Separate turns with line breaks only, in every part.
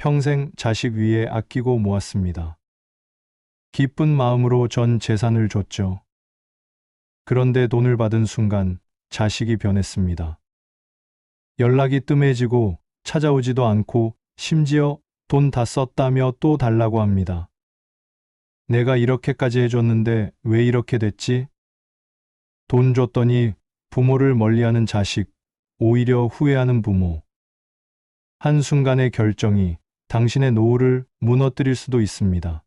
평생 자식 위해 아끼고 모았습니다. 기쁜 마음으로 전 재산을 줬죠. 그런데 돈을 받은 순간 자식이 변했습니다. 연락이 뜸해지고 찾아오지도 않고 심지어 돈 다 썼다며 또 달라고 합니다. 내가 이렇게까지 해줬는데 왜 이렇게 됐지? 돈 줬더니 부모를 멀리하는 자식, 오히려 후회하는 부모. 한순간의 결정이 당신의 노후를 무너뜨릴 수도 있습니다.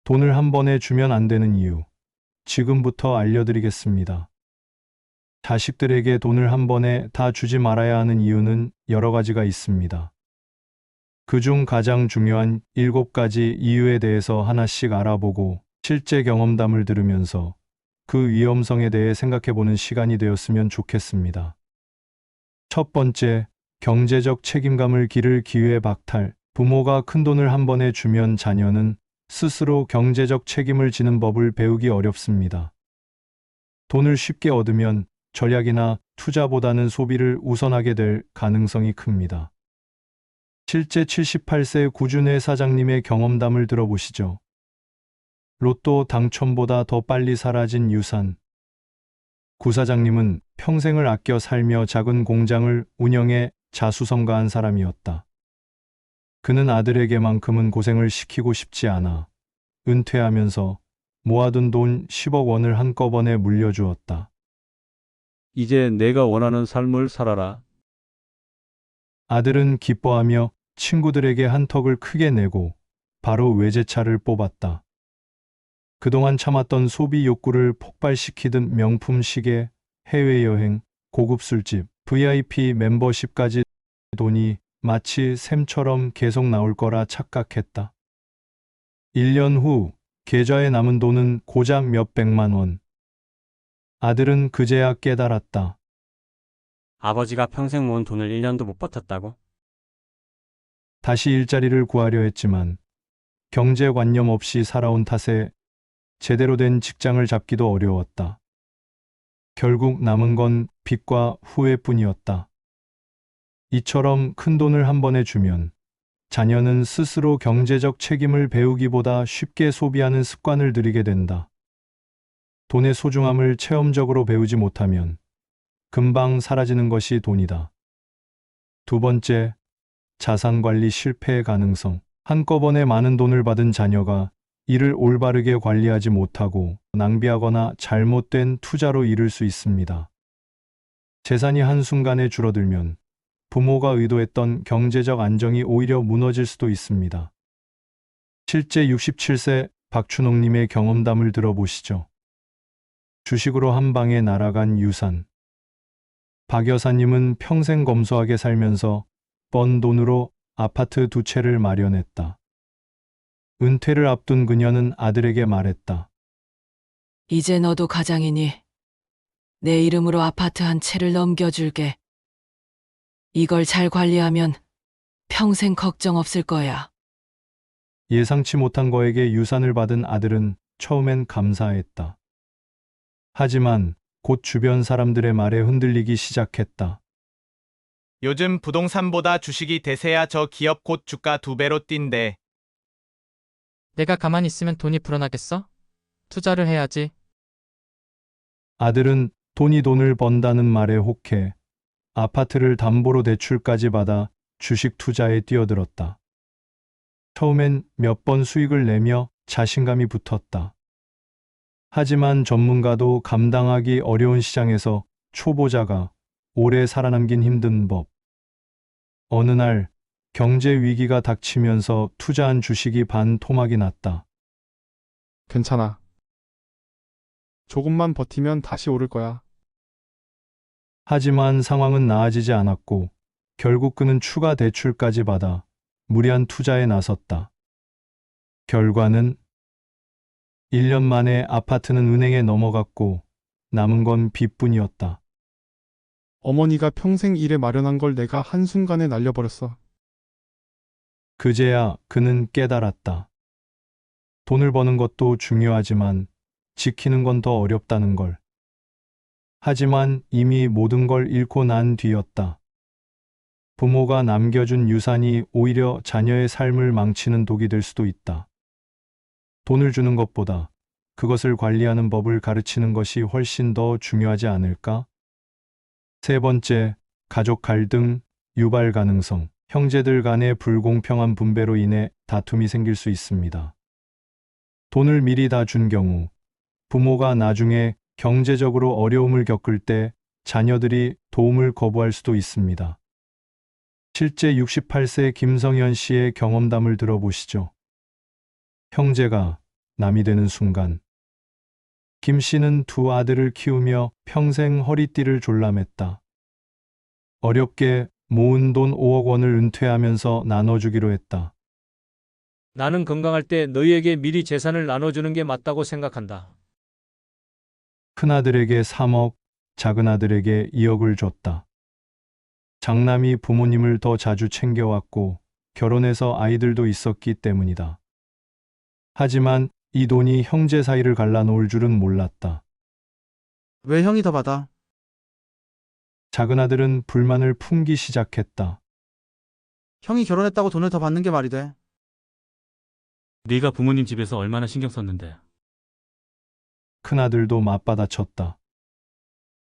돈을 한 번에 주면 안 되는 이유, 지금부터 알려드리겠습니다. 자식들에게 돈을 한 번에 다 주지 말아야 하는 이유는 여러 가지가 있습니다. 그중 가장 중요한 7가지 이유에 대해서 하나씩 알아보고 실제 경험담을 들으면서 그 위험성에 대해 생각해보는 시간이 되었으면 좋겠습니다. 첫 번째, 경제적 책임감을 기를 기회 박탈. 부모가 큰돈을 한 번에 주면 자녀는 스스로 경제적 책임을 지는 법을 배우기 어렵습니다. 돈을 쉽게 얻으면 절약이나 투자보다는 소비를 우선하게 될 가능성이 큽니다. 실제 78세 구준회 사장님의 경험담을 들어보시죠. 로또 당첨보다 더 빨리 사라진 유산. 구 사장님은 평생을 아껴 살며 작은 공장을 운영해 자수성가한 사람이었다. 그는 아들에게만큼은 고생을 시키고 싶지 않아 은퇴하면서 모아둔 돈 10억 원을 한꺼번에 물려주었다.
이제 내가 원하는 삶을 살아라.
아들은 기뻐하며 친구들에게 한턱을 크게 내고 바로 외제차를 뽑았다. 그동안 참았던 소비 욕구를 폭발시키던 명품 시계, 해외여행, 고급 술집, VIP 멤버십까지 돈이 마치 샘처럼 계속 나올 거라 착각했다. 1년 후 계좌에 남은 돈은 고작 몇백만 원. 아들은 그제야 깨달았다.
아버지가 평생 모은 돈을 1년도 못 버텼다고?
다시 일자리를 구하려 했지만 경제관념 없이 살아온 탓에 제대로 된 직장을 잡기도 어려웠다. 결국 남은 건 빚과 후회뿐이었다. 이처럼 큰 돈을 한 번에 주면 자녀는 스스로 경제적 책임을 배우기보다 쉽게 소비하는 습관을 들이게 된다. 돈의 소중함을 체험적으로 배우지 못하면 금방 사라지는 것이 돈이다. 두 번째, 자산관리 실패의 가능성. 한꺼번에 많은 돈을 받은 자녀가 이를 올바르게 관리하지 못하고 낭비하거나 잘못된 투자로 잃을 수 있습니다. 재산이 한순간에 줄어들면 부모가 의도했던 경제적 안정이 오히려 무너질 수도 있습니다. 실제 67세 박춘옥님의 경험담을 들어보시죠. 주식으로 한 방에 날아간 유산. 박 여사님은 평생 검소하게 살면서 번 돈으로 아파트 2채를 마련했다. 은퇴를 앞둔 그녀는 아들에게 말했다.
이제 너도 가장이니 내 이름으로 아파트 한 채를 넘겨줄게. 이걸 잘 관리하면 평생 걱정 없을 거야.
예상치 못한 거에게 유산을 받은 아들은 처음엔 감사했다. 하지만 곧 주변 사람들의 말에 흔들리기 시작했다.
요즘 부동산보다 주식이 대세야. 저 기업 곧 주가 2배로 뛴대.
내가 가만히 있으면 돈이 불어나겠어? 투자를 해야지.
아들은 돈이 돈을 번다는 말에 혹해 아파트를 담보로 대출까지 받아 주식 투자에 뛰어들었다. 처음엔 몇 번 수익을 내며 자신감이 붙었다. 하지만 전문가도 감당하기 어려운 시장에서 초보자가 오래 살아남긴 힘든 법. 어느 날 경제 위기가 닥치면서 투자한 주식이 반토막이 났다.
괜찮아. 조금만 버티면 다시 오를 거야.
하지만 상황은 나아지지 않았고 결국 그는 추가 대출까지 받아 무리한 투자에 나섰다. 결과는 1년 만에 아파트는 은행에 넘어갔고 남은 건 빚뿐이었다.
어머니가 평생 일에 마련한 걸 내가 한순간에 날려버렸어.
그제야 그는 깨달았다. 돈을 버는 것도 중요하지만 지키는 건 더 어렵다는 걸. 하지만 이미 모든 걸 잃고 난 뒤였다. 부모가 남겨준 유산이 오히려 자녀의 삶을 망치는 독이 될 수도 있다. 돈을 주는 것보다 그것을 관리하는 법을 가르치는 것이 훨씬 더 중요하지 않을까? 세 번째, 가족 갈등, 유발 가능성. 형제들 간의 불공평한 분배로 인해 다툼이 생길 수 있습니다. 돈을 미리 다 준 경우 부모가 나중에 경제적으로 어려움을 겪을 때 자녀들이 도움을 거부할 수도 있습니다. 실제 68세 김성현 씨의 경험담을 들어보시죠. 형제가 남이 되는 순간 김 씨는 두 아들을 키우며 평생 허리띠를 졸라맸다. 어렵게 모은 돈 5억 원을 은퇴하면서 나눠주기로 했다.
나는 건강할 때 너희에게 미리 재산을 나눠주는 게 맞다고 생각한다.
큰아들에게 3억, 작은아들에게 2억을 줬다. 장남이 부모님을 더 자주 챙겨왔고 결혼해서 아이들도 있었기 때문이다. 하지만 이 돈이 형제 사이를 갈라놓을 줄은 몰랐다.
왜 형이 더 받아?
작은아들은 불만을 품기 시작했다.
형이 결혼했다고 돈을 더 받는 게 말이 돼.
네가 부모님 집에서 얼마나 신경 썼는데.
큰아들도 맞받아쳤다.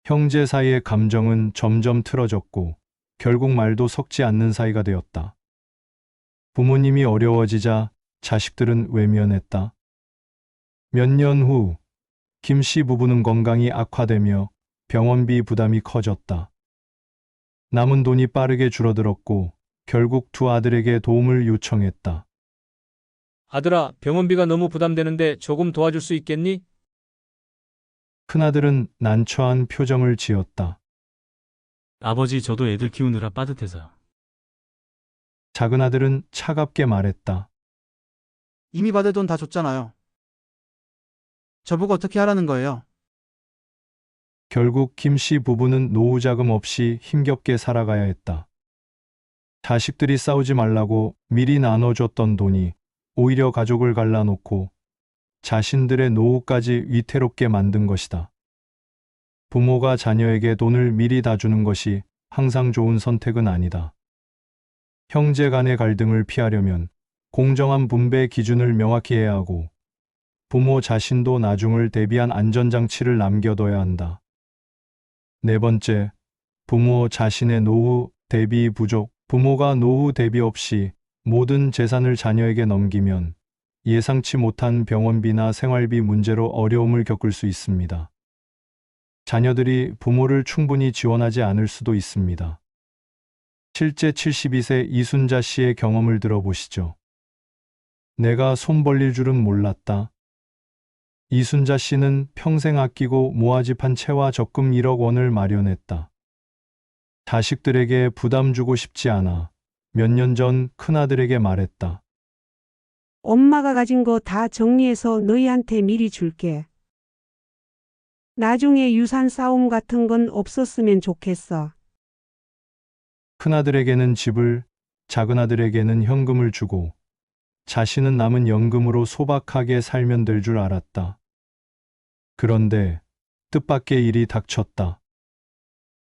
형제 사이의 감정은 점점 틀어졌고 결국 말도 섞지 않는 사이가 되었다. 부모님이 어려워지자 자식들은 외면했다. 몇 년 후 김 씨 부부는 건강이 악화되며 병원비 부담이 커졌다. 남은 돈이 빠르게 줄어들었고 결국 두 아들에게 도움을 요청했다.
아들아, 병원비가 너무 부담되는데 조금 도와줄 수 있겠니?
큰아들은 난처한 표정을 지었다.
아버지, 저도 애들 키우느라 빠듯해서요.
작은아들은 차갑게 말했다.
이미 받을 돈 다 줬잖아요. 저보고 어떻게 하라는 거예요?
결국 김 씨 부부는 노후 자금 없이 힘겹게 살아가야 했다. 자식들이 싸우지 말라고 미리 나눠줬던 돈이 오히려 가족을 갈라놓고 자신들의 노후까지 위태롭게 만든 것이다. 부모가 자녀에게 돈을 미리 다 주는 것이 항상 좋은 선택은 아니다. 형제 간의 갈등을 피하려면 공정한 분배 기준을 명확히 해야 하고 부모 자신도 나중을 대비한 안전장치를 남겨둬야 한다. 네 번째, 부모 자신의 노후 대비 부족. 부모가 노후 대비 없이 모든 재산을 자녀에게 넘기면 예상치 못한 병원비나 생활비 문제로 어려움을 겪을 수 있습니다. 자녀들이 부모를 충분히 지원하지 않을 수도 있습니다. 실제 72세 이순자 씨의 경험을 들어보시죠. 내가 손 벌릴 줄은 몰랐다. 이순자 씨는 평생 아끼고 모아집한 채와 적금 1억 원을 마련했다. 자식들에게 부담 주고 싶지 않아 몇 년 전 큰아들에게 말했다.
엄마가 가진 거 다 정리해서 너희한테 미리 줄게. 나중에 유산 싸움 같은 건 없었으면 좋겠어.
큰아들에게는 집을, 작은아들에게는 현금을 주고 자신은 남은 연금으로 소박하게 살면 될 줄 알았다. 그런데 뜻밖의 일이 닥쳤다.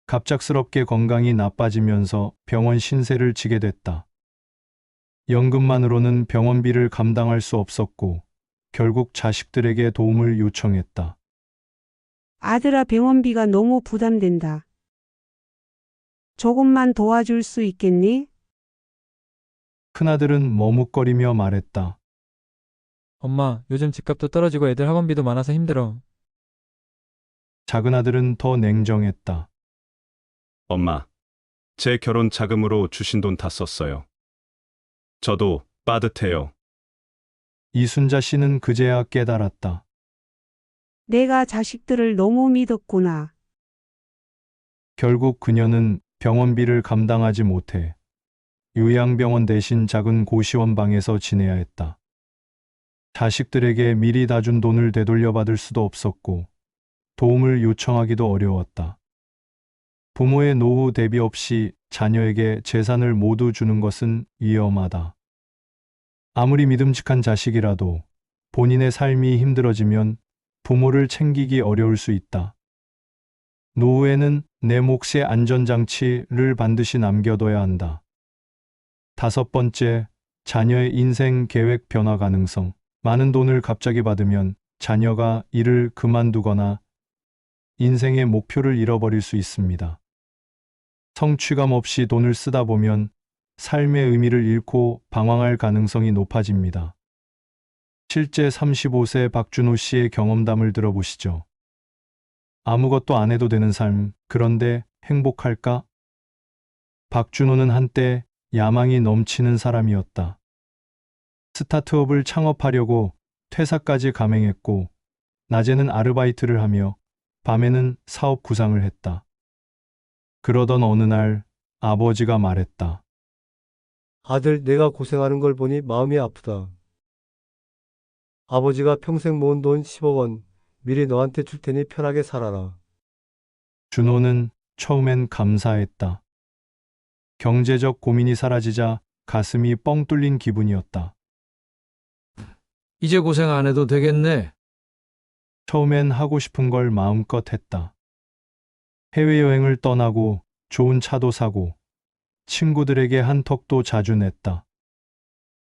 갑작스럽게 건강이 나빠지면서 병원 신세를 지게 됐다. 연금만으로는 병원비를 감당할 수 없었고 결국 자식들에게 도움을 요청했다.
아들아, 병원비가 너무 부담된다. 조금만 도와줄 수 있겠니?
큰아들은 머뭇거리며 말했다.
엄마, 요즘 집값도 떨어지고 애들 학원비도 많아서 힘들어.
작은아들은 더 냉정했다.
엄마, 제 결혼 자금으로 주신 돈 다 썼어요. 저도 빠듯해요.
이순자 씨는 그제야 깨달았다.
내가 자식들을 너무 믿었구나.
결국 그녀는 병원비를 감당하지 못해 요양병원 대신 작은 고시원방에서 지내야 했다. 자식들에게 미리 다 준 돈을 되돌려받을 수도 없었고 도움을 요청하기도 어려웠다. 부모의 노후 대비 없이 자녀에게 재산을 모두 주는 것은 위험하다. 아무리 믿음직한 자식이라도 본인의 삶이 힘들어지면 부모를 챙기기 어려울 수 있다. 노후에는 내 몫의 안전장치를 반드시 남겨둬야 한다. 5번째, 자녀의 인생 계획 변화 가능성. 많은 돈을 갑자기 받으면 자녀가 일을 그만두거나 인생의 목표를 잃어버릴 수 있습니다. 성취감 없이 돈을 쓰다 보면 삶의 의미를 잃고 방황할 가능성이 높아집니다. 실제 35세 박준호 씨의 경험담을 들어보시죠. 아무것도 안 해도 되는 삶, 그런데 행복할까? 박준호는 한때 야망이 넘치는 사람이었다. 스타트업을 창업하려고 퇴사까지 감행했고, 낮에는 아르바이트를 하며 밤에는 사업 구상을 했다. 그러던 어느 날 아버지가 말했다.
아들, 내가 고생하는 걸 보니 마음이 아프다. 아버지가 평생 모은 돈 10억 원 미리 너한테 줄 테니 편하게 살아라.
준호는 처음엔 감사했다. 경제적 고민이 사라지자 가슴이 뻥 뚫린 기분이었다.
이제 고생 안 해도 되겠네.
처음엔 하고 싶은 걸 마음껏 했다. 해외여행을 떠나고 좋은 차도 사고 친구들에게 한턱도 자주 냈다.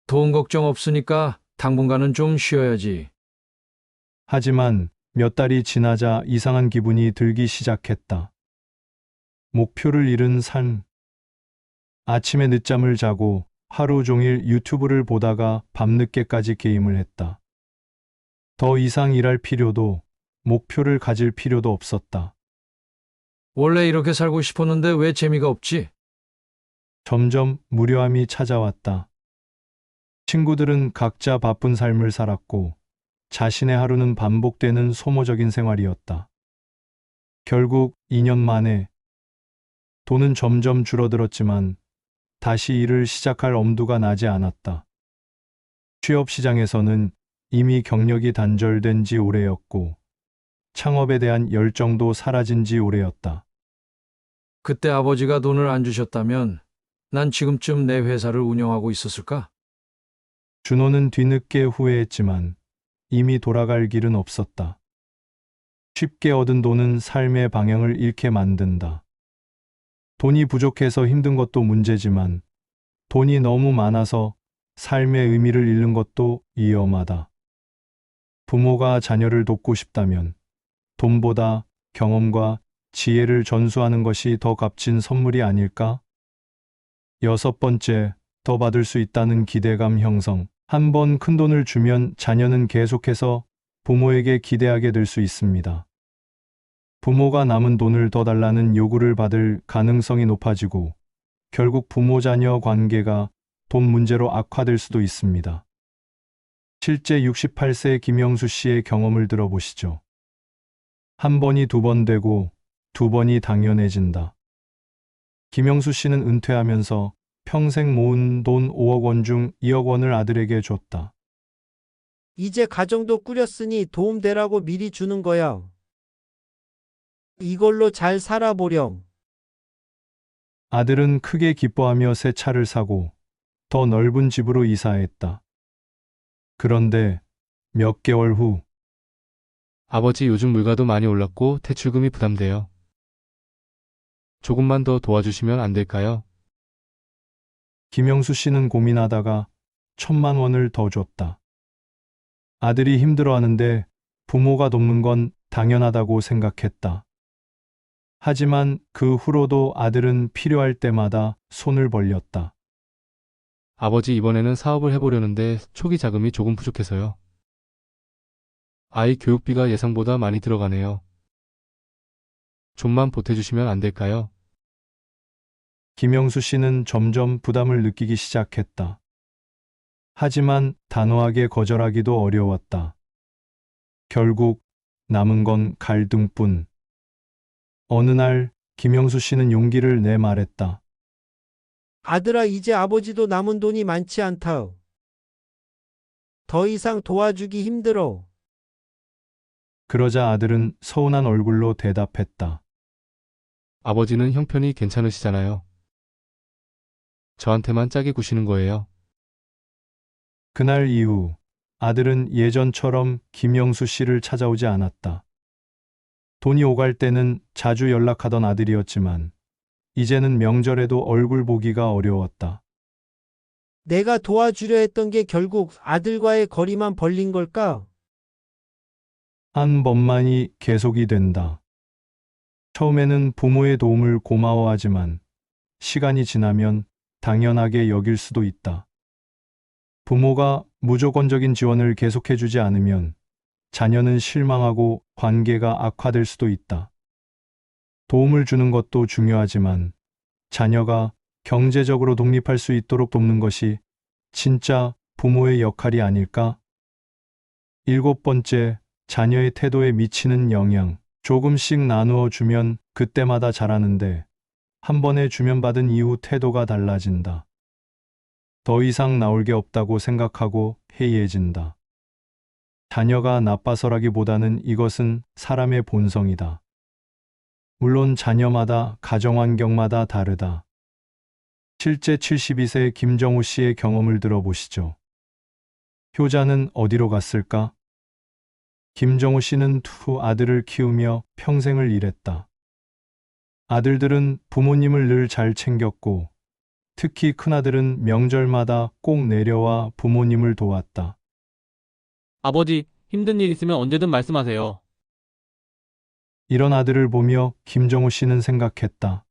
돈 걱정 없으니까 당분간은 좀 쉬어야지.
하지만 몇 달이 지나자 이상한 기분이 들기 시작했다. 목표를 잃은 삶. 아침에 늦잠을 자고 하루 종일 유튜브를 보다가 밤늦게까지 게임을 했다. 더 이상 일할 필요도, 목표를 가질 필요도 없었다.
원래 이렇게 살고 싶었는데 왜 재미가 없지?
점점 무료함이 찾아왔다. 친구들은 각자 바쁜 삶을 살았고, 자신의 하루는 반복되는 소모적인 생활이었다. 결국 2년 만에 돈은 점점 줄어들었지만 다시 일을 시작할 엄두가 나지 않았다. 취업 시장에서는 이미 경력이 단절된 지 오래였고 창업에 대한 열정도 사라진 지 오래였다.
그때 아버지가 돈을 안 주셨다면 난 지금쯤 내 회사를 운영하고 있었을까?
준호는 뒤늦게 후회했지만 이미 돌아갈 길은 없었다. 쉽게 얻은 돈은 삶의 방향을 잃게 만든다. 돈이 부족해서 힘든 것도 문제지만 돈이 너무 많아서 삶의 의미를 잃는 것도 위험하다. 부모가 자녀를 돕고 싶다면 돈보다 경험과 지혜를 전수하는 것이 더 값진 선물이 아닐까? 6번째, 더 받을 수 있다는 기대감 형성. 한 번 큰 돈을 주면 자녀는 계속해서 부모에게 기대하게 될 수 있습니다. 부모가 남은 돈을 더 달라는 요구를 받을 가능성이 높아지고 결국 부모-자녀 관계가 돈 문제로 악화될 수도 있습니다. 실제 68세 김영수 씨의 경험을 들어보시죠. 한 번이 2번 되고 2번이 당연해진다. 김영수 씨는 은퇴하면서 평생 모은 돈 5억 원 중 2억 원을 아들에게 줬다.
이제 가정도 꾸렸으니 도움되라고 미리 주는 거야. 이걸로 잘 살아보렴.
아들은 크게 기뻐하며 새 차를 사고 더 넓은 집으로 이사했다. 그런데 몇 개월 후
아버지, 요즘 물가도 많이 올랐고 대출금이 부담돼요. 조금만 더 도와주시면 안 될까요?
김영수 씨는 고민하다가 1,000만 원을 더 줬다. 아들이 힘들어하는데 부모가 돕는 건 당연하다고 생각했다. 하지만 그 후로도 아들은 필요할 때마다 손을 벌렸다.
아버지, 이번에는 사업을 해보려는데 초기 자금이 조금 부족해서요. 아이 교육비가 예상보다 많이 들어가네요. 좀만 보태주시면 안 될까요?
김영수 씨는 점점 부담을 느끼기 시작했다. 하지만 단호하게 거절하기도 어려웠다. 결국 남은 건 갈등뿐. 어느 날 김영수 씨는 용기를 내 말했다.
아들아, 이제 아버지도 남은 돈이 많지 않다. 더 이상 도와주기 힘들어.
그러자 아들은 서운한 얼굴로 대답했다.
아버지는 형편이 괜찮으시잖아요. 저한테만 짜게 구시는 거예요.
그날 이후 아들은 예전처럼 김영수 씨를 찾아오지 않았다. 돈이 오갈 때는 자주 연락하던 아들이었지만 이제는 명절에도 얼굴 보기가 어려웠다.
내가 도와주려 했던 게 결국 아들과의 거리만 벌린 걸까?
한 번만이 계속이 된다. 처음에는 부모의 도움을 고마워하지만 시간이 지나면 당연하게 여길 수도 있다. 부모가 무조건적인 지원을 계속해주지 않으면 자녀는 실망하고 관계가 악화될 수도 있다. 도움을 주는 것도 중요하지만 자녀가 경제적으로 독립할 수 있도록 돕는 것이 진짜 부모의 역할이 아닐까? 7번째, 자녀의 태도에 미치는 영향. 조금씩 나누어 주면 그때마다 잘하는데 한 번에 주면 받은 이후 태도가 달라진다. 더 이상 나올 게 없다고 생각하고 해이해진다. 자녀가 나빠서라기보다는 이것은 사람의 본성이다. 물론 자녀마다 가정 환경마다 다르다. 실제 72세 김정우 씨의 경험을 들어보시죠. 효자는 어디로 갔을까? 김정우 씨는 두 아들을 키우며 평생을 일했다. 아들들은 부모님을 늘 잘 챙겼고 특히 큰아들은 명절마다 꼭 내려와 부모님을 도왔다.
아버지, 힘든 일 있으면 언제든 말씀하세요.
이런 아들을 보며 김정우 씨는 생각했다.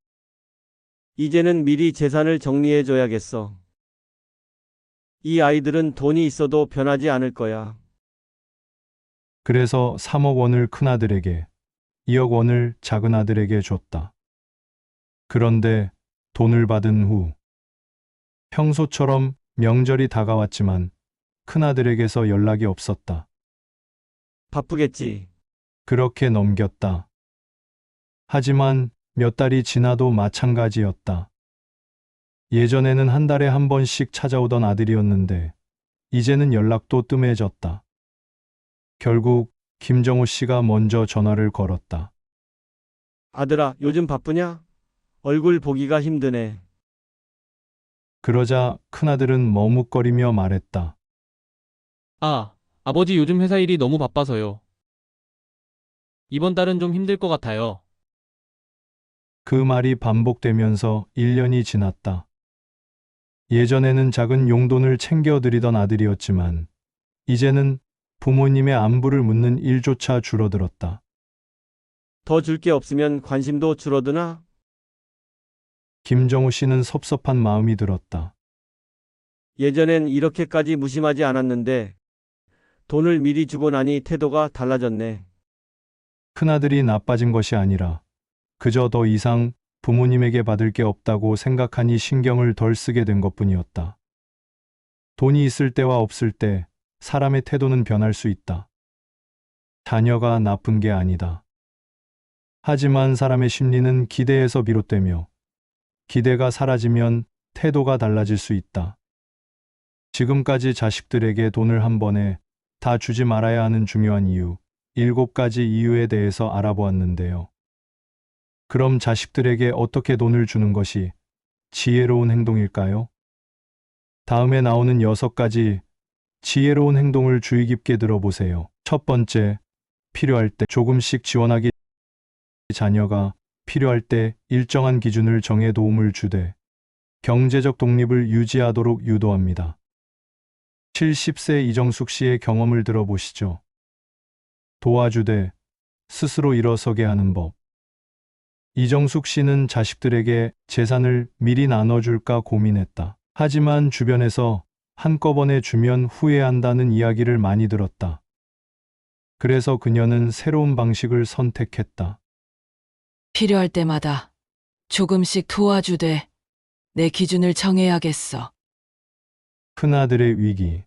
이제는 미리 재산을 정리해줘야겠어. 이 아이들은 돈이 있어도 변하지 않을 거야.
그래서 3억 원을 큰아들에게, 2억 원을 작은아들에게 줬다. 그런데 돈을 받은 후 평소처럼 명절이 다가왔지만 큰아들에게서 연락이 없었다.
바쁘겠지.
그렇게 넘겼다. 하지만 몇 달이 지나도 마찬가지였다. 예전에는 한 달에 한 번씩 찾아오던 아들이었는데 이제는 연락도 뜸해졌다. 결국 김정우 씨가 먼저 전화를 걸었다.
아들아, 요즘 바쁘냐? 얼굴 보기가 힘드네.
그러자 큰아들은 머뭇거리며 말했다.
아버지 요즘 회사 일이 너무 바빠서요. 이번 달은 좀 힘들 것 같아요.
그 말이 반복되면서 1년이 지났다. 예전에는 작은 용돈을 챙겨드리던 아들이었지만 이제는 부모님의 안부를 묻는 일조차 줄어들었다.
더 줄 게 없으면 관심도 줄어드나?
김정우 씨는 섭섭한 마음이 들었다.
예전엔 이렇게까지 무심하지 않았는데 돈을 미리 주고 나니 태도가 달라졌네.
큰아들이 나빠진 것이 아니라 그저 더 이상 부모님에게 받을 게 없다고 생각하니 신경을 덜 쓰게 된 것뿐이었다. 돈이 있을 때와 없을 때 사람의 태도는 변할 수 있다. 자녀가 나쁜 게 아니다. 하지만 사람의 심리는 기대에서 비롯되며 기대가 사라지면 태도가 달라질 수 있다. 지금까지 자식들에게 돈을 한 번에 다 주지 말아야 하는 중요한 이유, 7가지 이유에 대해서 알아보았는데요. 그럼 자식들에게 어떻게 돈을 주는 것이 지혜로운 행동일까요? 다음에 나오는 6가지 지혜로운 행동을 주의 깊게 들어보세요. 첫 번째, 필요할 때 조금씩 지원하기. 자녀가 필요할 때 일정한 기준을 정해 도움을 주되 경제적 독립을 유지하도록 유도합니다. 70세 이정숙 씨의 경험을 들어보시죠. 도와주되 스스로 일어서게 하는 법. 이정숙 씨는 자식들에게 재산을 미리 나눠줄까 고민했다. 하지만 주변에서 한꺼번에 주면 후회한다는 이야기를 많이 들었다. 그래서 그녀는 새로운 방식을 선택했다.
필요할 때마다 조금씩 도와주되 내 기준을 정해야겠어.
큰아들의 위기.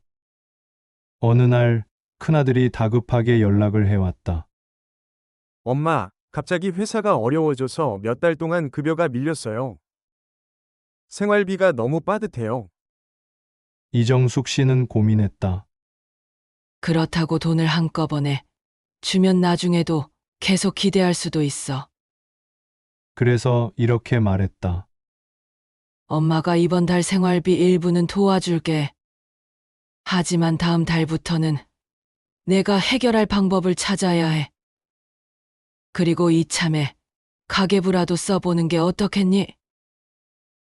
어느 날 큰아들이 다급하게 연락을 해왔다.
엄마, 갑자기 회사가 어려워져서 몇 달 동안 급여가 밀렸어요. 생활비가 너무 빠듯해요.
이정숙 씨는 고민했다.
그렇다고 돈을 한꺼번에 주면 나중에도 계속 기대할 수도 있어.
그래서 이렇게 말했다.
엄마가 이번 달 생활비 일부는 도와줄게. 하지만 다음 달부터는 내가 해결할 방법을 찾아야 해. 그리고 이참에 가계부라도 써보는 게 어떻겠니?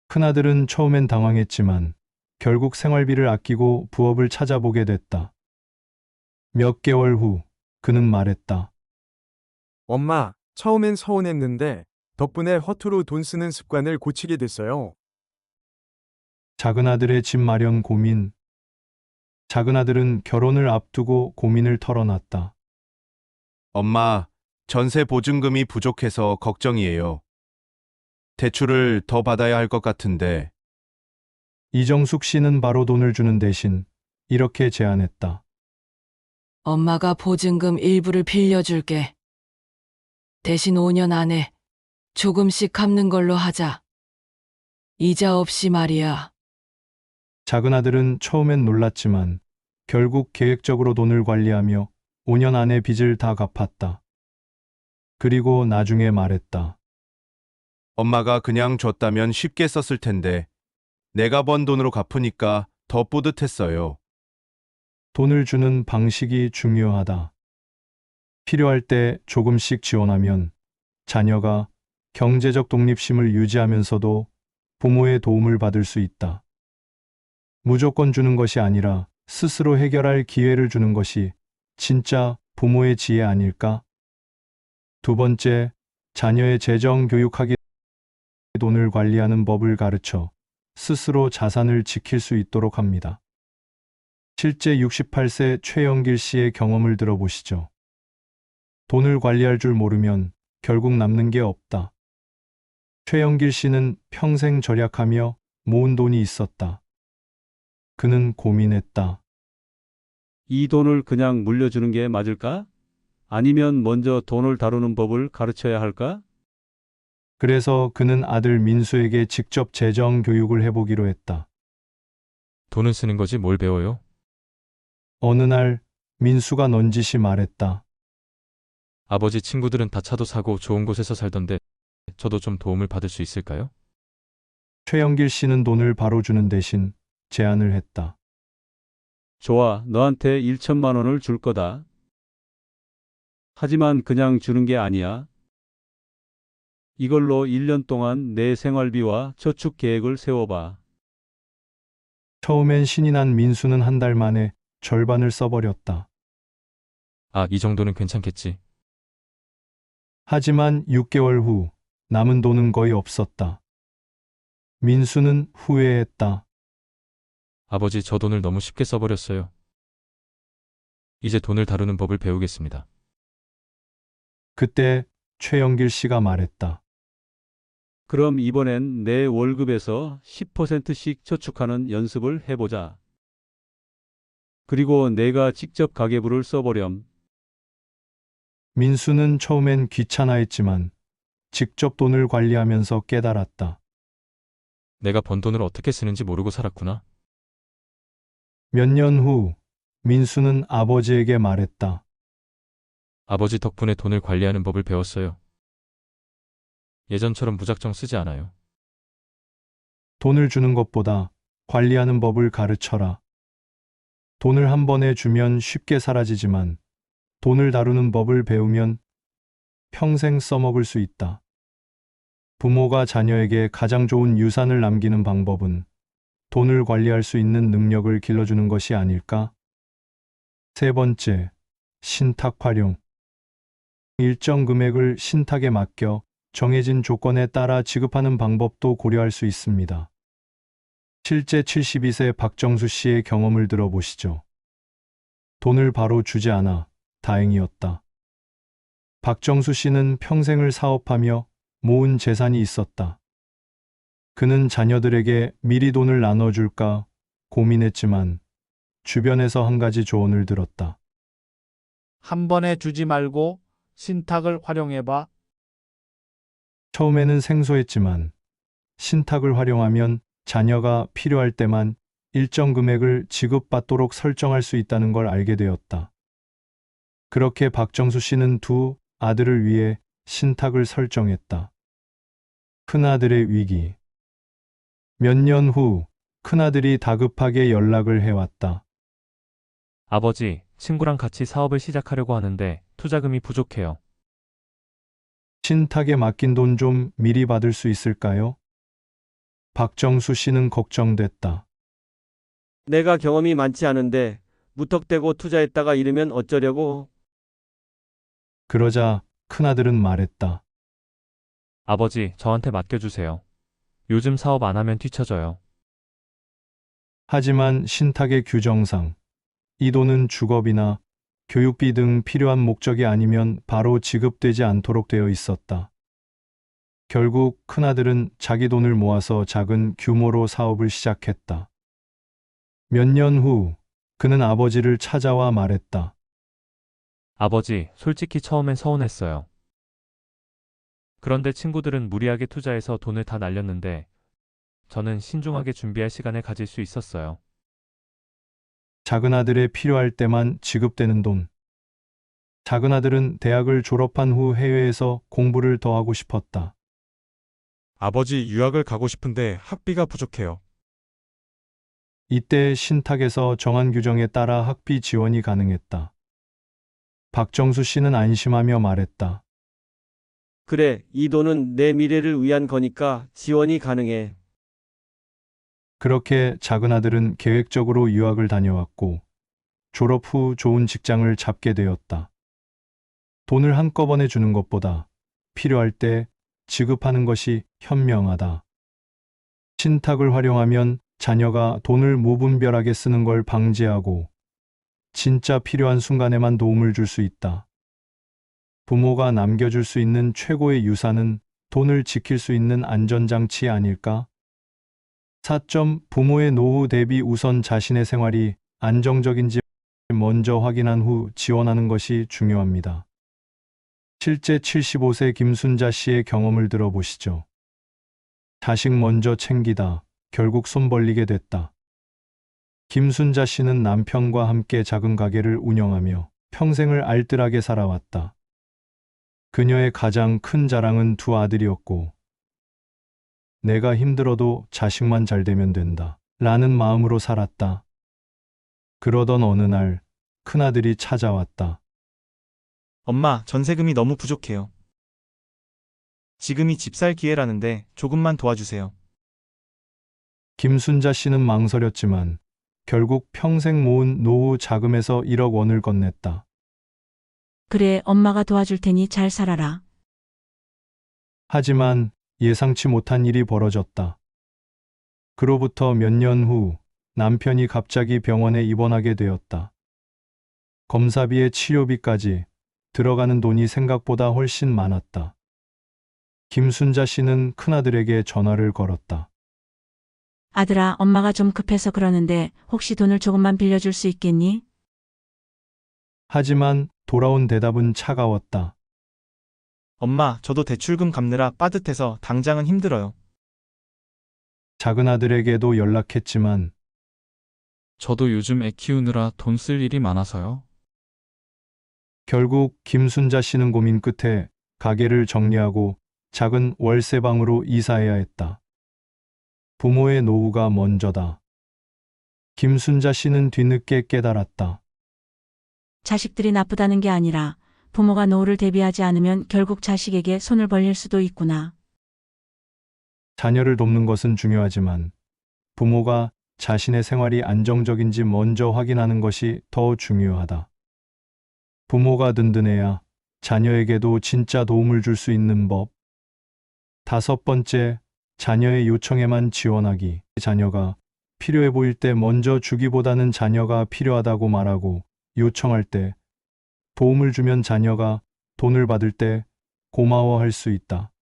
큰아들은 처음엔 당황했지만 결국 생활비를 아끼고 부업을 찾아보게 됐다. 몇 개월 후 그는 말했다.
엄마, 처음엔 서운했는데 덕분에 허투루 돈 쓰는 습관을 고치게 됐어요.
작은아들의 집 마련 고민. 작은아들은 결혼을 앞두고 고민을 털어놨다.
엄마, 전세 보증금이 부족해서 걱정이에요. 대출을 더 받아야 할 것 같은데.
이정숙 씨는 바로 돈을 주는 대신 이렇게 제안했다.
엄마가 보증금 일부를 빌려줄게. 대신 5년 안에 조금씩 갚는 걸로 하자. 이자 없이 말이야.
작은아들은 처음엔 놀랐지만 결국 계획적으로 돈을 관리하며 5년 안에 빚을 다 갚았다. 그리고 나중에 말했다.
엄마가 그냥 줬다면 쉽게 썼을 텐데 내가 번 돈으로 갚으니까 더 뿌듯했어요.
돈을 주는 방식이 중요하다. 필요할 때 조금씩 지원하면 자녀가 경제적 독립심을 유지하면서도 부모의 도움을 받을 수 있다. 무조건 주는 것이 아니라 스스로 해결할 기회를 주는 것이 진짜 부모의 지혜 아닐까? 두 번째, 자녀의 재정 교육하기. 돈을 관리하는 법을 가르쳐 스스로 자산을 지킬 수 있도록 합니다. 실제 68세 최영길 씨의 경험을 들어보시죠. 돈을 관리할 줄 모르면 결국 남는 게 없다. 최영길 씨는 평생 절약하며 모은 돈이 있었다. 그는 고민했다.
이 돈을 그냥 물려주는 게 맞을까? 아니면 먼저 돈을 다루는 법을 가르쳐야 할까?
그래서 그는 아들 민수에게 직접 재정 교육을 해보기로 했다.
돈은 쓰는 거지 뭘 배워요?
어느 날 민수가 넌지시 말했다.
아버지 친구들은 다 차도 사고 좋은 곳에서 살던데 저도 좀 도움을 받을 수 있을까요?
최영길 씨는 돈을 바로 주는 대신 제안을 했다.
좋아, 너한테 1천만 원을 줄 거다. 하지만 그냥 주는 게 아니야. 이걸로 1년 동안 내 생활비와 저축 계획을 세워봐.
처음엔 신이 난 민수는 한 달 만에 절반을 써버렸다.
아, 이 정도는 괜찮겠지.
하지만 6개월 후 남은 돈은 거의 없었다. 민수는 후회했다.
아버지, 저 돈을 너무 쉽게 써버렸어요. 이제 돈을 다루는 법을 배우겠습니다.
그때 최영길 씨가 말했다.
그럼 이번엔 내 월급에서 10%씩 저축하는 연습을 해보자. 그리고 내가 직접 가계부를 써보렴.
민수는 처음엔 귀찮아했지만 직접 돈을 관리하면서 깨달았다.
내가 번 돈을 어떻게 쓰는지 모르고 살았구나.
몇 년 후 민수는 아버지에게 말했다.
아버지 덕분에 돈을 관리하는 법을 배웠어요. 예전처럼 무작정 쓰지 않아요.
돈을 주는 것보다 관리하는 법을 가르쳐라. 돈을 한 번에 주면 쉽게 사라지지만 돈을 다루는 법을 배우면 평생 써먹을 수 있다. 부모가 자녀에게 가장 좋은 유산을 남기는 방법은 돈을 관리할 수 있는 능력을 길러주는 것이 아닐까? 세 번째, 신탁 활용. 일정 금액을 신탁에 맡겨 정해진 조건에 따라 지급하는 방법도 고려할 수 있습니다. 실제 72세 박정수 씨의 경험을 들어보시죠. 돈을 바로 주지 않아 다행이었다. 박정수 씨는 평생을 사업하며 모은 재산이 있었다. 그는 자녀들에게 미리 돈을 나눠줄까 고민했지만 주변에서 한 가지 조언을 들었다.
한 번에 주지 말고 신탁을 활용해봐.
처음에는 생소했지만 신탁을 활용하면 자녀가 필요할 때만 일정 금액을 지급받도록 설정할 수 있다는 걸 알게 되었다. 그렇게 박정수 씨는 두 아들을 위해 신탁을 설정했다. 큰아들의 위기. 몇 년 후 큰아들이 다급하게 연락을 해왔다.
아버지, 친구랑 같이 사업을 시작하려고 하는데 투자금이 부족해요.
신탁에 맡긴 돈 좀 미리 받을 수 있을까요? 박정수 씨는 걱정됐다.
내가 경험이 많지 않은데 무턱대고 투자했다가 잃으면 어쩌려고?
그러자 큰아들은 말했다.
아버지, 저한테 맡겨주세요. 요즘 사업 안 하면 뒤처져요.
하지만 신탁의 규정상 이 돈은 주거비나 교육비 등 필요한 목적이 아니면 바로 지급되지 않도록 되어 있었다. 결국 큰아들은 자기 돈을 모아서 작은 규모로 사업을 시작했다. 몇 년 후 그는 아버지를 찾아와 말했다.
아버지, 솔직히 처음엔 서운했어요. 그런데 친구들은 무리하게 투자해서 돈을 다 날렸는데 저는 신중하게 준비할 시간을 가질 수 있었어요.
작은 아들의 필요할 때만 지급되는 돈. 작은 아들은 대학을 졸업한 후 해외에서 공부를 더 하고 싶었다.
아버지, 유학을 가고 싶은데 학비가 부족해요.
이때 신탁에서 정한 규정에 따라 학비 지원이 가능했다. 박정수 씨는 안심하며 말했다.
그래, 이 돈은 내 미래를 위한 거니까 지원이 가능해.
그렇게 작은 아들은 계획적으로 유학을 다녀왔고 졸업 후 좋은 직장을 잡게 되었다. 돈을 한꺼번에 주는 것보다 필요할 때 지급하는 것이 현명하다. 신탁을 활용하면 자녀가 돈을 무분별하게 쓰는 걸 방지하고 진짜 필요한 순간에만 도움을 줄 수 있다. 부모가 남겨줄 수 있는 최고의 유산은 돈을 지킬 수 있는 안전장치 아닐까? 4점 부모의 노후 대비 우선 자신의 생활이 안정적인지 먼저 확인한 후 지원하는 것이 중요합니다. 실제 75세 김순자 씨의 경험을 들어보시죠. 자식 먼저 챙기다 결국 손 벌리게 됐다. 김순자 씨는 남편과 함께 작은 가게를 운영하며 평생을 알뜰하게 살아왔다. 그녀의 가장 큰 자랑은 두 아들이었고 내가 힘들어도 자식만 잘 되면 된다 라는 마음으로 살았다. 그러던 어느 날 큰아들이 찾아왔다.
엄마, 전세금이 너무 부족해요. 지금이 집 살 기회라는데 조금만 도와주세요.
김순자 씨는 망설였지만 결국 평생 모은 노후 자금에서 1억 원을 건넸다.
그래, 엄마가 도와줄 테니 잘 살아라.
하지만 예상치 못한 일이 벌어졌다. 그로부터 몇 년 후 남편이 갑자기 병원에 입원하게 되었다. 검사비에 치료비까지 들어가는 돈이 생각보다 훨씬 많았다. 김순자 씨는 큰아들에게 전화를 걸었다.
아들아, 엄마가 좀 급해서 그러는데 혹시 돈을 조금만 빌려줄 수 있겠니?
하지만 돌아온 대답은 차가웠다.
엄마, 저도 대출금 갚느라 빠듯해서 당장은 힘들어요.
작은 아들에게도 연락했지만
저도 요즘 애 키우느라 돈 쓸 일이 많아서요.
결국 김순자 씨는 고민 끝에 가게를 정리하고 작은 월세방으로 이사해야 했다. 부모의 노후가 먼저다. 김순자 씨는 뒤늦게 깨달았다.
자식들이 나쁘다는 게 아니라 부모가 노후를 대비하지 않으면 결국 자식에게 손을 벌릴 수도 있구나.
자녀를 돕는 것은 중요하지만 부모가 자신의 생활이 안정적인지 먼저 확인하는 것이 더 중요하다. 부모가 든든해야 자녀에게도 진짜 도움을 줄 수 있는 법. 5번째, 자녀의 요청에만 지원하기. 자녀가 필요해 보일 때 먼저 주기보다는 자녀가 필요하다고 말하고 요청할 때 도움을 주면 자녀가 돈을 받을 때 고마워할 수 있다.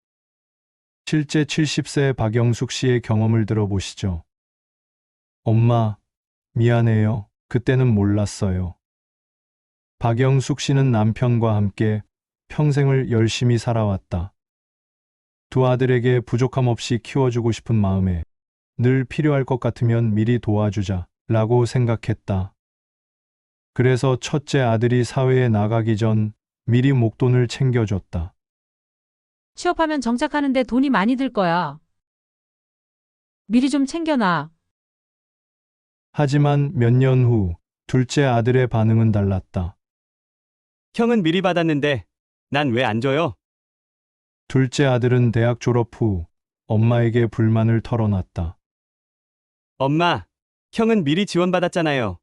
실제 70세 박영숙 씨의 경험을 들어보시죠. 엄마, 미안해요. 그때는 몰랐어요. 박영숙 씨는 남편과 함께 평생을 열심히 살아왔다. 두 아들에게 부족함 없이 키워주고 싶은 마음에 늘 필요할 것 같으면 미리 도와주자 라고 생각했다. 그래서 첫째 아들이 사회에 나가기 전 미리 목돈을 챙겨줬다.
취업하면 정착하는데 돈이 많이 들 거야. 미리 좀 챙겨놔.
하지만 몇 년 후 둘째 아들의 반응은 달랐다.
형은 미리 받았는데 난 왜 안 줘요?
둘째 아들은 대학 졸업 후 엄마에게 불만을 털어놨다.
엄마, 형은 미리 지원받았잖아요.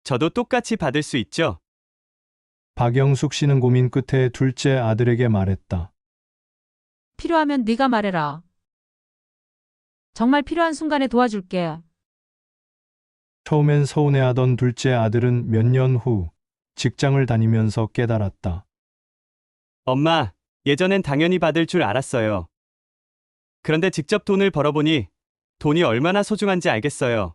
저도 똑같이 받을 수 있죠?
박영숙 씨는 고민 끝에 둘째 아들에게 말했다.
필요하면 네가 말해라. 정말 필요한 순간에 도와줄게.
처음엔 서운해하던 둘째 아들은 몇 년 후 직장을 다니면서 깨달았다.
엄마, 예전엔 당연히 받을 줄 알았어요. 그런데 직접 돈을 벌어보니 돈이 얼마나 소중한지 알겠어요.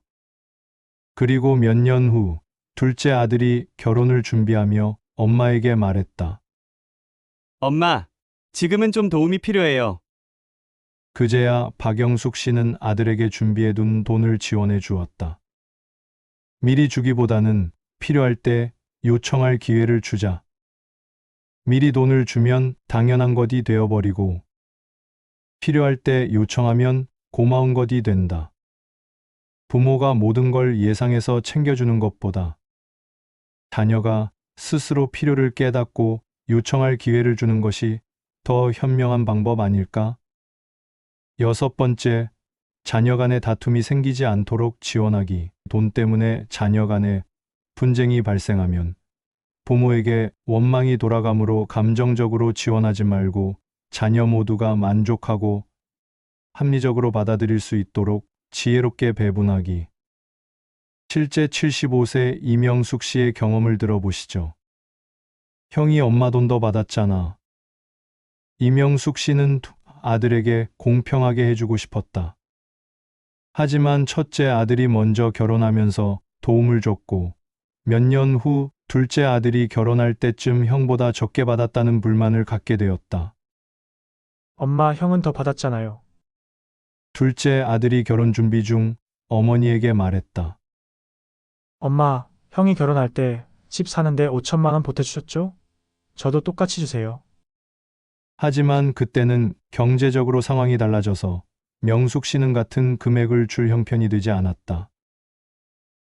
그리고 몇 년 후 둘째 아들이 결혼을 준비하며 엄마에게 말했다.
엄마, 지금은 좀 도움이 필요해요.
그제야 박영숙 씨는 아들에게 준비해둔 돈을 지원해 주었다. 미리 주기보다는 필요할 때 요청할 기회를 주자. 미리 돈을 주면 당연한 것이 되어버리고 필요할 때 요청하면 고마운 것이 된다. 부모가 모든 걸 예상해서 챙겨주는 것보다 자녀가 스스로 필요를 깨닫고 요청할 기회를 주는 것이 더 현명한 방법 아닐까? 6번째, 자녀 간의 다툼이 생기지 않도록 지원하기. 돈 때문에 자녀 간의 분쟁이 발생하면 부모에게 원망이 돌아가므로 감정적으로 지원하지 말고 자녀 모두가 만족하고 합리적으로 받아들일 수 있도록 지혜롭게 배분하기. 실제 75세 이명숙 씨의 경험을 들어보시죠. 형이 엄마 돈 더 받았잖아. 이명숙 씨는 아들에게 공평하게 해주고 싶었다. 하지만 첫째 아들이 먼저 결혼하면서 도움을 줬고 몇 년 후 둘째 아들이 결혼할 때쯤 형보다 적게 받았다는 불만을 갖게 되었다.
엄마, 형은 더 받았잖아요.
둘째 아들이 결혼 준비 중 어머니에게 말했다.
엄마, 형이 결혼할 때 집 사는데 5천만 원 보태주셨죠? 저도 똑같이 주세요.
하지만 그때는 경제적으로 상황이 달라져서 명숙 씨는 같은 금액을 줄 형편이 되지 않았다.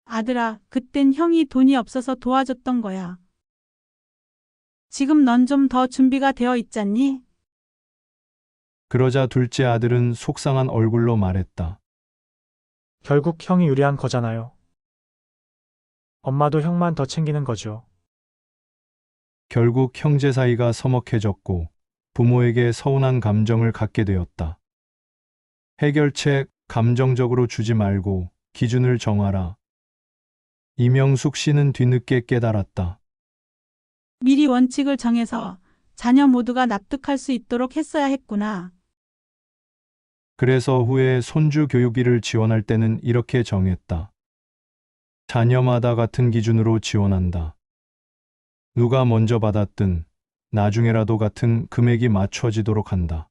아들아, 그땐 형이 돈이 없어서 도와줬던 거야. 지금 넌 좀 더 준비가 되어 있잖니?
그러자 둘째 아들은 속상한 얼굴로 말했다.
결국 형이 유리한 거잖아요. 엄마도 형만 더 챙기는 거죠.
결국 형제 사이가 서먹해졌고 부모에게 서운한 감정을 갖게 되었다. 해결책, 감정적으로 주지 말고 기준을 정하라. 이명숙 씨는 뒤늦게 깨달았다.
미리 원칙을 정해서 자녀 모두가 납득할 수 있도록 했어야 했구나.
그래서 후에 손주 교육비를 지원할 때는 이렇게 정했다. 자녀마다 같은 기준으로 지원한다. 누가 먼저 받았든 나중에라도 같은 금액이 맞춰지도록 한다.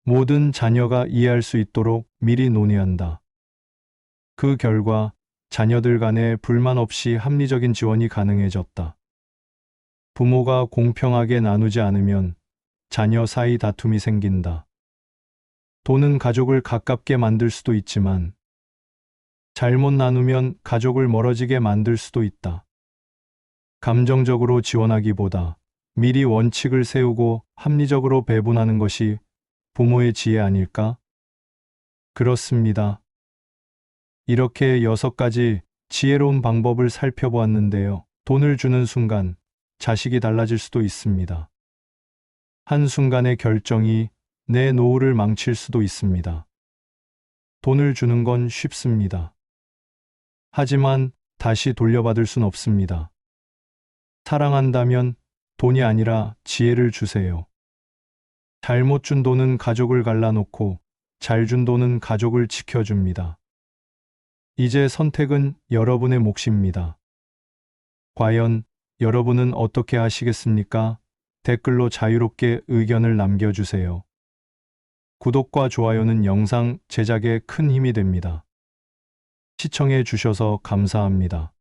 모든 자녀가 이해할 수 있도록 미리 논의한다. 그 결과 자녀들 간에 불만 없이 합리적인 지원이 가능해졌다. 부모가 공평하게 나누지 않으면 자녀 사이 다툼이 생긴다. 돈은 가족을 가깝게 만들 수도 있지만 잘못 나누면 가족을 멀어지게 만들 수도 있다. 감정적으로 지원하기보다 미리 원칙을 세우고 합리적으로 배분하는 것이 부모의 지혜 아닐까? 그렇습니다. 이렇게 6가지 지혜로운 방법을 살펴보았는데요. 돈을 주는 순간 자식이 달라질 수도 있습니다. 한순간의 결정이 내 노후를 망칠 수도 있습니다. 돈을 주는 건 쉽습니다. 하지만 다시 돌려받을 순 없습니다. 사랑한다면 돈이 아니라 지혜를 주세요. 잘못 준 돈은 가족을 갈라놓고 잘 준 돈은 가족을 지켜줍니다. 이제 선택은 여러분의 몫입니다. 과연 여러분은 어떻게 하시겠습니까? 댓글로 자유롭게 의견을 남겨주세요. 구독과 좋아요는 영상 제작에 큰 힘이 됩니다. 시청해 주셔서 감사합니다.